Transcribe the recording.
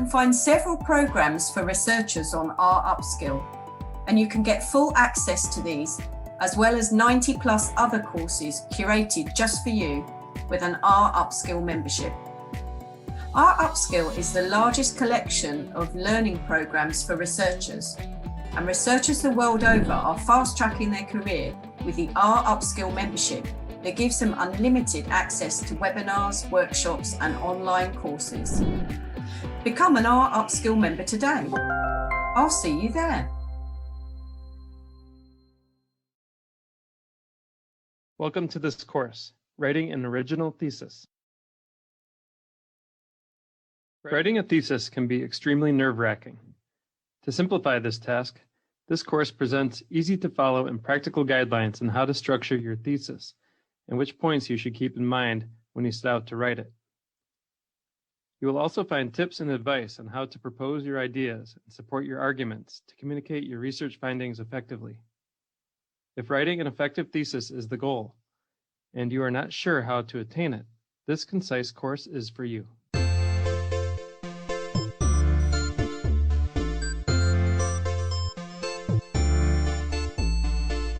can find several programs for researchers on R Upskill, and you can get full access to these, as well as 90 plus other courses curated just for you with an R Upskill membership. R Upskill is the largest collection of learning programs for researchers, and researchers the world over are fast-tracking their career with the R Upskill membership that gives them unlimited access to webinars, workshops, and online courses. Become an R Upskill member today. I'll see you there. Welcome to this course, Writing an Original Thesis. Writing a thesis can be extremely nerve-wracking. To simplify this task, this course presents easy-to-follow and practical guidelines on how to structure your thesis and which points you should keep in mind when you set out to write it. You will also find tips and advice on how to propose your ideas and support your arguments to communicate your research findings effectively. If writing an effective thesis is the goal, and you are not sure how to attain it, this concise course is for you.